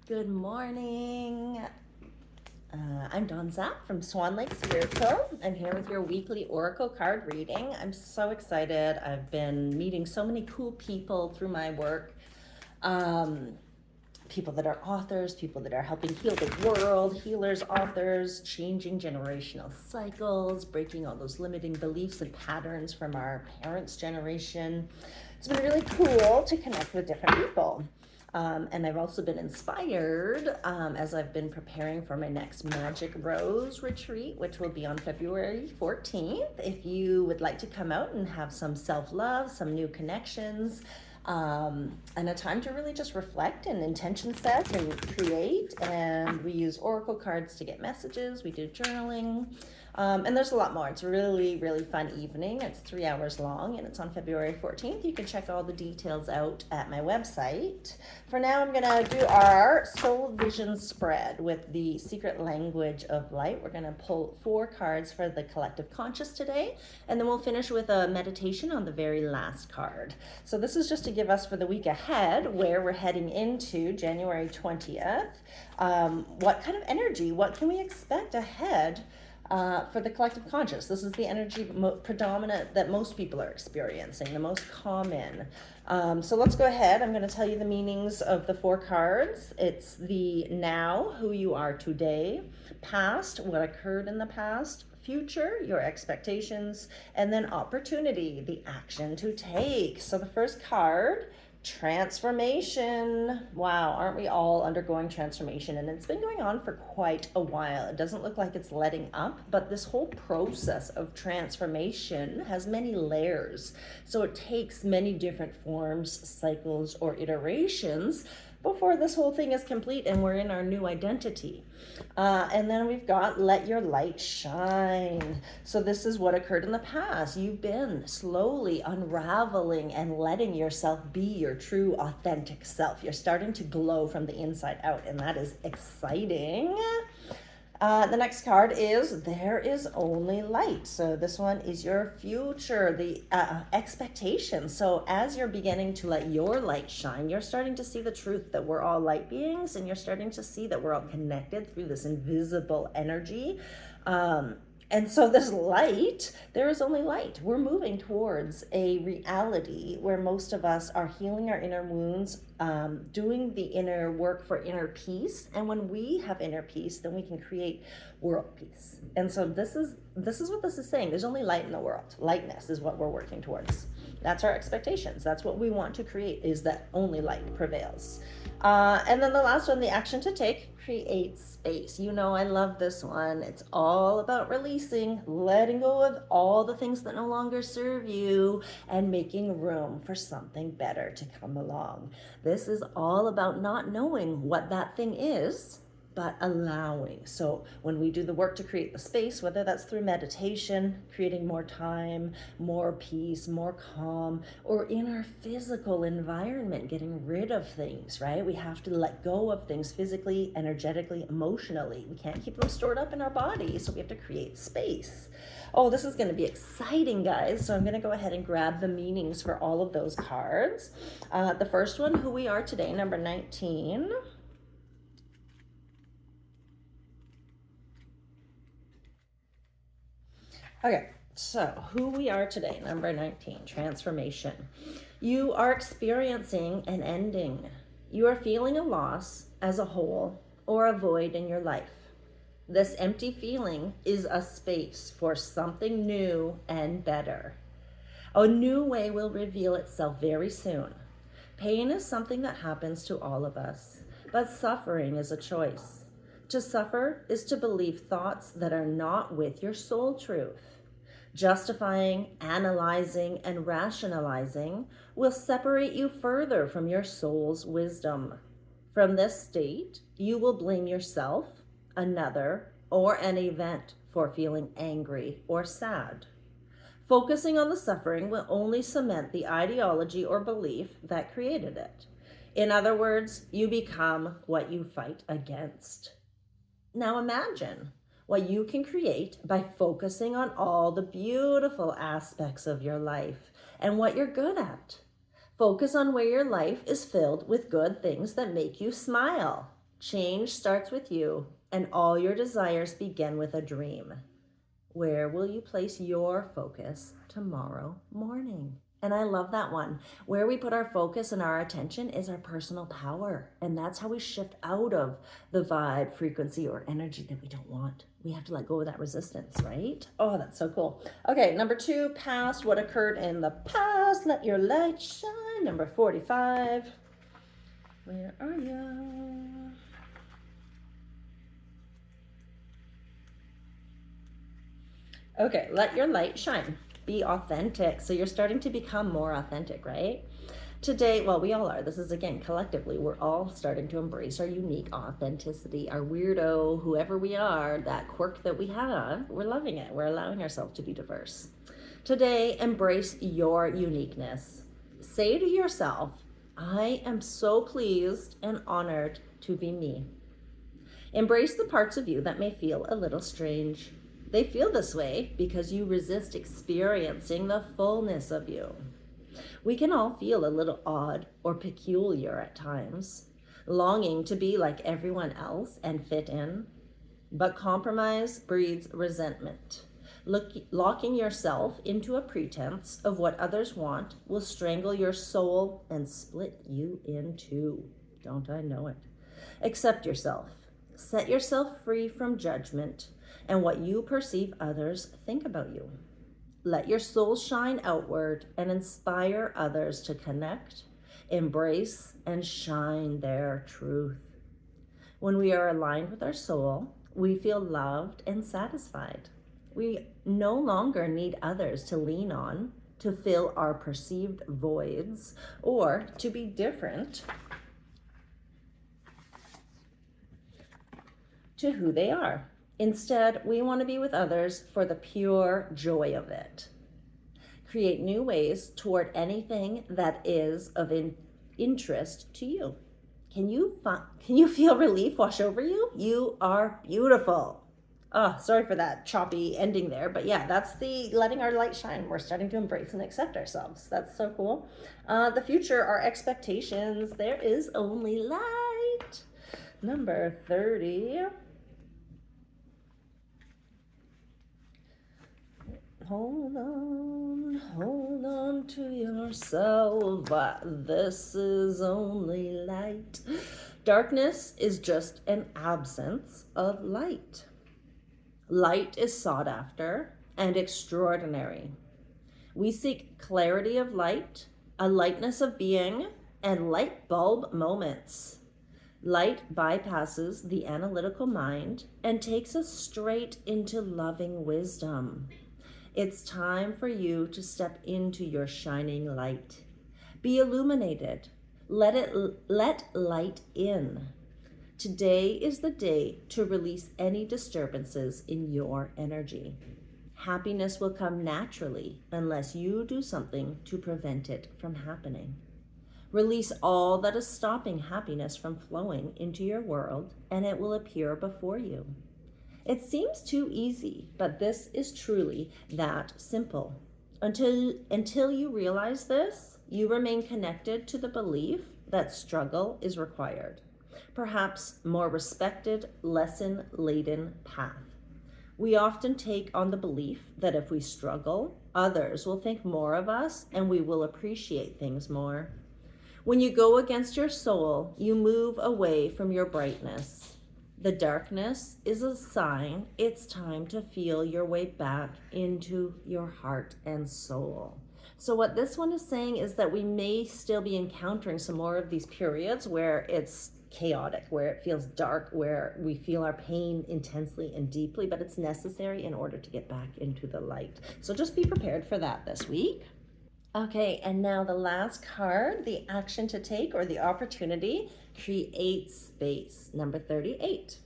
Good morning. I'm Dawn Zapp from Swan Lake Spiritual. I'm here with your weekly Oracle card reading. I'm so excited. I've been meeting so many cool people through my work. People that are authors, people that are helping heal the world, healers, authors, changing generational cycles, breaking all those limiting beliefs and patterns from our parents' generation. It's been really cool to connect with different people. And I've also been inspired as I've been preparing for my next Magic Rose retreat, which will be on February 14th. If you would like to come out and have some self-love, some new connections, and a time to really just reflect and intention set and create. And we use oracle cards to get messages. We do journaling. And there's a lot more. It's a really, really fun evening. It's 3 hours long and it's on February 14th. You can check all the details out at my website. For now, I'm going to do our soul vision spread with the secret language of light. We're going to pull 4 cards for the collective conscious today, and then we'll finish with a meditation on the very last card. So this is just to give us for the week ahead, where we're heading into January 20th. What kind of energy, what can we expect ahead for the collective conscious? This is the energy predominant that most people are experiencing, the most common. So let's go ahead. I'm going to tell you the meanings of the 4 cards. It's the now, who you are today; past, what occurred in the past; future, your expectations; and then opportunity, the action to take. So the first card, transformation. Wow, aren't we all undergoing transformation? And it's been going on for quite a while. It doesn't look like it's letting up, but this whole process of transformation has many layers. So it takes many different forms, cycles, or iterations before this whole thing is complete and we're in our new identity. And then we've got let your light shine. So this is what occurred in the past. You've been slowly unraveling and letting yourself be your true authentic self. You're starting to glow from the inside out, and that is exciting. The next card is there is only light. So this one is your future, the expectation. So as you're beginning to let your light shine, you're starting to see the truth that we're all light beings, and you're starting to see that we're all connected through this invisible energy. And so this light, there is only light. We're moving towards a reality where most of us are healing our inner wounds, doing the inner work for inner peace. And when we have inner peace, then we can create world peace. And so this is what this is saying. There's only light in the world. Lightness is what we're working towards. That's our expectations. That's what we want to create, is that only light prevails. And then the last one, the action to take, create space. You know, I love this one. It's all about releasing, letting go of all the things that no longer serve you, and making room for something better to come along. This is all about not knowing what that thing is, but allowing. So when we do the work to create the space, whether that's through meditation, creating more time, more peace, more calm, or in our physical environment, getting rid of things, right? We have to let go of things physically, energetically, emotionally. We can't keep them stored up in our body, so we have to create space. Oh, this is going to be exciting, guys. So I'm going to go ahead and grab the meanings for all of those cards. The first one, who we are today, number 19. Okay, so who we are today, number 19, transformation. You are experiencing an ending. You are feeling a loss as a whole or a void in your life. This empty feeling is a space for something new and better. A new way will reveal itself very soon. Pain is something that happens to all of us, but suffering is a choice. To suffer is to believe thoughts that are not with your soul truth. Justifying, analyzing, and rationalizing will separate you further from your soul's wisdom. From this state, you will blame yourself, another, or an event for feeling angry or sad. Focusing on the suffering will only cement the ideology or belief that created it. In other words, you become what you fight against. Now imagine what you can create by focusing on all the beautiful aspects of your life and what you're good at. Focus on where your life is filled with good things that make you smile. Change starts with you, and all your desires begin with a dream. Where will you place your focus tomorrow morning? And I love that one. Where we put our focus and our attention is our personal power. And that's how we shift out of the vibe, frequency, or energy that we don't want. We have to let go of that resistance, right? Oh, that's so cool. Okay, number 2, past, what occurred in the past. Let your light shine. Number 45. Where are you? Okay, let your light shine. Be authentic. So you're starting to become more authentic, right? Today, well, we all are. This is, again, collectively, we're all starting to embrace our unique authenticity, our weirdo, whoever we are, that quirk that we have. We're loving it. We're allowing ourselves to be diverse. Today, embrace your uniqueness. Say to yourself, I am so pleased and honored to be me. Embrace the parts of you that may feel a little strange. They feel this way because you resist experiencing the fullness of you. We can all feel a little odd or peculiar at times, longing to be like everyone else and fit in. But compromise breeds resentment. Locking yourself into a pretense of what others want will strangle your soul and split you in two. Don't I know it? Accept yourself. Set yourself free from judgment and what you perceive others think about you. Let your soul shine outward and inspire others to connect, embrace, and shine their truth. When we are aligned with our soul, we feel loved and satisfied. We no longer need others to lean on to fill our perceived voids or to be different to who they are. Instead, we want to be with others for the pure joy of it. Create new ways toward anything that is of interest to you. Can you feel relief wash over you? You are beautiful. Oh, sorry for that choppy ending there, but yeah, that's the letting our light shine. We're starting to embrace and accept ourselves. That's so cool. The future, our expectations. There is only light. Number 30. Hold on to yourself. This is only light. Darkness is just an absence of light. Light is sought after and extraordinary. We seek clarity of light, a lightness of being, and light bulb moments. Light bypasses the analytical mind and takes us straight into loving wisdom. It's time for you to step into your shining light. Be illuminated. Let light in. Today is the day to release any disturbances in your energy. Happiness will come naturally unless you do something to prevent it from happening. Release all that is stopping happiness from flowing into your world, and it will appear before you. It seems too easy, but this is truly that simple. Until you realize this, you remain connected to the belief that struggle is required. Perhaps more respected, lesson-laden path. We often take on the belief that if we struggle, others will think more of us and we will appreciate things more. When you go against your soul, you move away from your brightness. The darkness is a sign it's time to feel your way back into your heart and soul. So what this one is saying is that we may still be encountering some more of these periods where it's chaotic, where it feels dark, where we feel our pain intensely and deeply, but it's necessary in order to get back into the light. So just be prepared for that this week. Okay, and now the last card, the action to take or the opportunity, create space, number 38.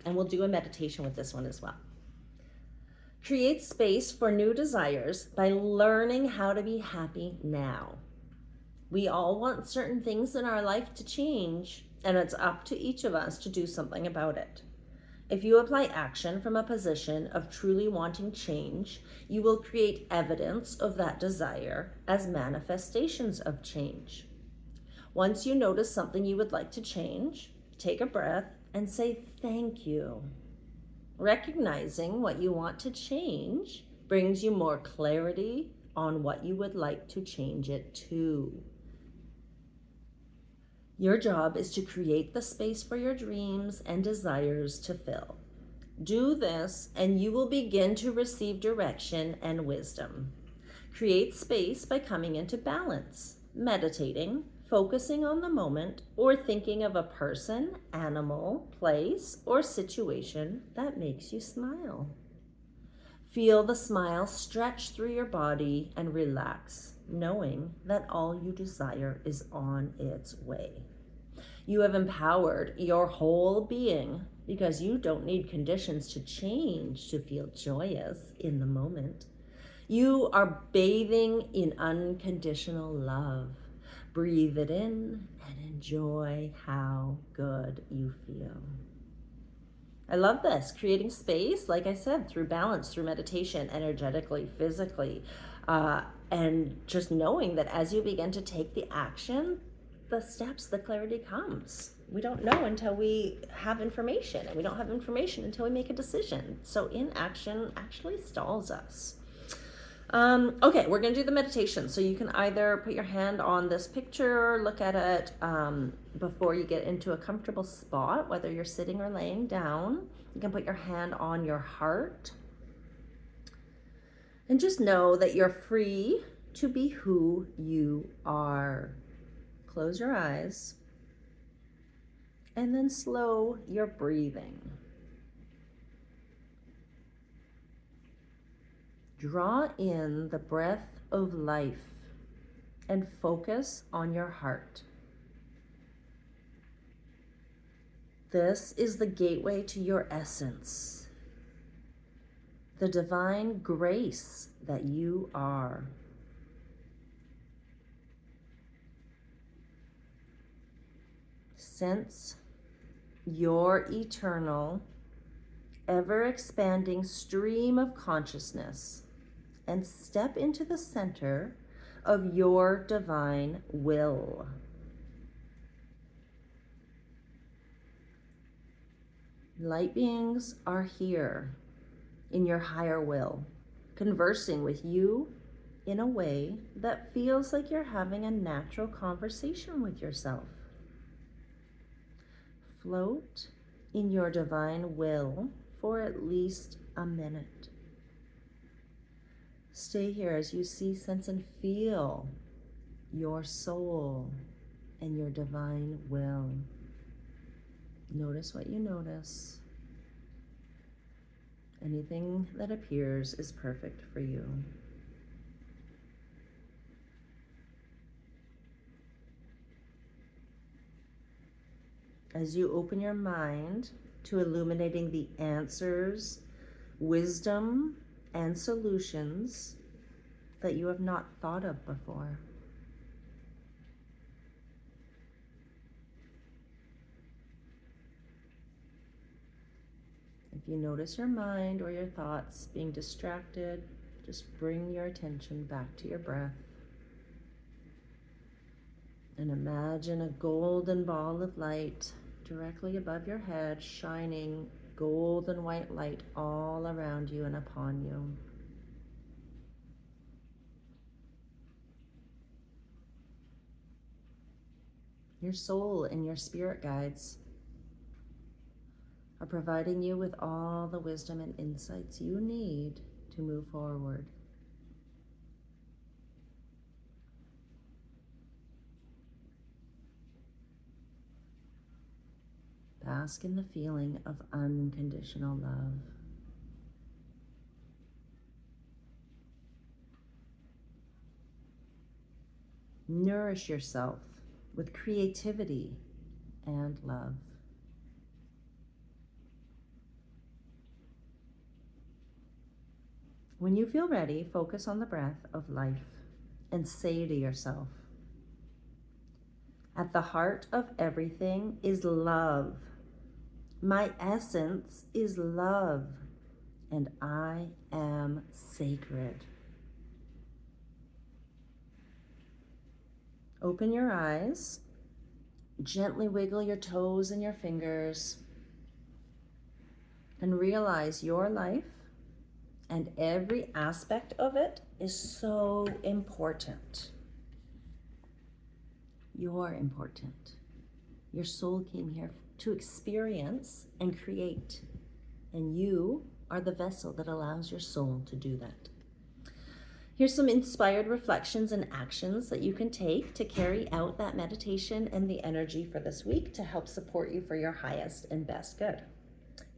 And we'll do a meditation with this one as well. Create space for new desires by learning how to be happy now. We all want certain things in our life to change, and it's up to each of us to do something about it. If you apply action from a position of truly wanting change, you will create evidence of that desire as manifestations of change. Once you notice something you would like to change, take a breath and say thank you. Recognizing what you want to change brings you more clarity on what you would like to change it to. Your job is to create the space for your dreams and desires to fill. Do this and you will begin to receive direction and wisdom. Create space by coming into balance, meditating, focusing on the moment, or thinking of a person, animal, place, or situation that makes you smile. Feel the smile stretch through your body and relax, knowing that all you desire is on its way. You have empowered your whole being because you don't need conditions to change to feel joyous in the moment. You are bathing in unconditional love. Breathe it in and enjoy how good you feel. I love this, creating space, like I said, through balance, through meditation, energetically, physically, and just knowing that as you begin to take the action, the steps, the clarity comes. We don't know until we have information, and we don't have information until we make a decision. So inaction actually stalls us. Okay, we're going to do the meditation. So you can either put your hand on this picture, look at it before you get into a comfortable spot, whether you're sitting or laying down. You can put your hand on your heart. And just know that you're free to be who you are. Close your eyes. And then slow your breathing. Draw in the breath of life and focus on your heart. This is the gateway to your essence, the divine grace that you are. Sense your eternal, ever-expanding stream of consciousness and step into the center of your divine will. Light beings are here in your higher will, conversing with you in a way that feels like you're having a natural conversation with yourself. Float in your divine will for at least a minute. Stay here as you see, sense, and feel your soul and your divine will. Notice what you notice. Anything that appears is perfect for you. As you open your mind to illuminating the answers, wisdom, and solutions that you have not thought of before. If you notice your mind or your thoughts being distracted, just bring your attention back to your breath. And imagine a golden ball of light directly above your head, shining golden white light all around you and upon you. Your soul and your spirit guides are providing you with all the wisdom and insights you need to move forward. Bask in the feeling of unconditional love. Nourish yourself with creativity and love. When you feel ready, focus on the breath of life and say to yourself, at the heart of everything is love. My essence is love, and I am sacred. Open your eyes Gently wiggle your toes and your fingers and realize your life and every aspect of it is so important. You're important. Your soul came here to experience and create, and you are the vessel that allows your soul to do that. Here's some inspired reflections and actions that you can take to carry out that meditation and the energy for this week to help support you for your highest and best good.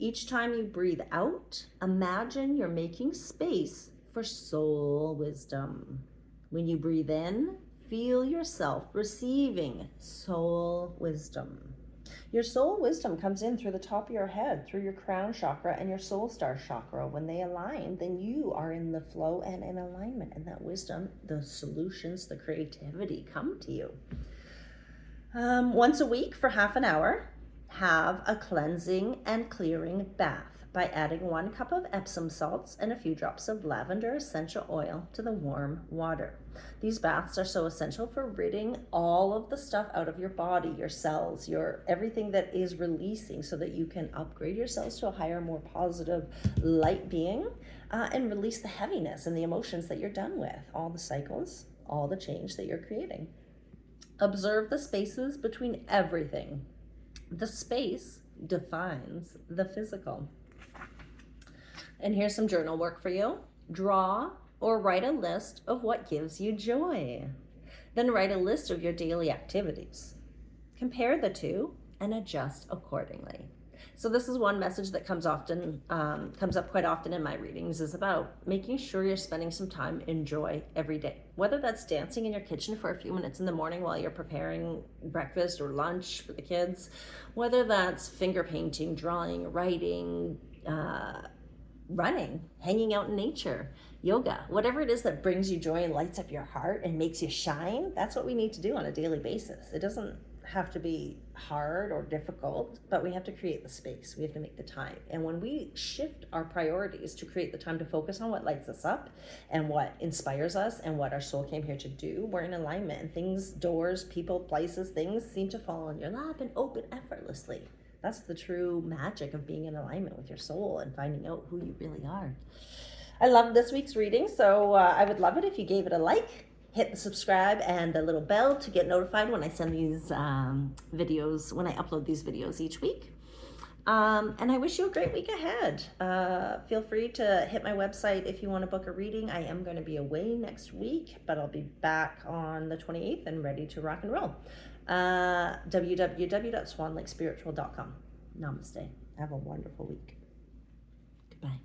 Each time you breathe out, imagine you're making space for soul wisdom. When you breathe in, feel yourself receiving soul wisdom. Your soul wisdom comes in through the top of your head, through your crown chakra and your soul star chakra. When they align, then you are in the flow and in alignment. And that wisdom, the solutions, the creativity come to you. Once a week for half an hour, have a cleansing and clearing bath by adding 1 cup of Epsom salts and a few drops of lavender essential oil to the warm water. These baths are so essential for ridding all of the stuff out of your body, your cells, your everything that is releasing, so that you can upgrade your cells to a higher, more positive light being, and release the heaviness and the emotions that you're done with, all the cycles, all the change that you're creating. Observe the spaces between everything. The space defines the physical. And here's some journal work for you. Draw or write a list of what gives you joy. Then write a list of your daily activities. Compare the two and adjust accordingly. So this is one message that comes up quite often in my readings, is about making sure you're spending some time in joy every day. Whether that's dancing in your kitchen for a few minutes in the morning while you're preparing breakfast or lunch for the kids, whether that's finger painting, drawing, writing, running, hanging out in nature, yoga, whatever it is that brings you joy and lights up your heart and makes you shine, that's what we need to do on a daily basis. It doesn't have to be hard or difficult, but we have to create the space. We have to make the time. And when we shift our priorities to create the time to focus on what lights us up and what inspires us and what our soul came here to do, we're in alignment, and things, doors, people, places, things seem to fall in your lap and open effortlessly. That's the true magic of being in alignment with your soul and finding out who you really are. I love this week's reading, so I would love it if you gave it a like, hit the subscribe and the little bell to get notified when I send these videos, when I upload these videos each week. And I wish you a great week ahead. Feel free to hit my website if you want to book a reading. I am going to be away next week, but I'll be back on the 28th and ready to rock and roll. www.swanlakespiritual.com. Namaste. Have a wonderful week. Goodbye.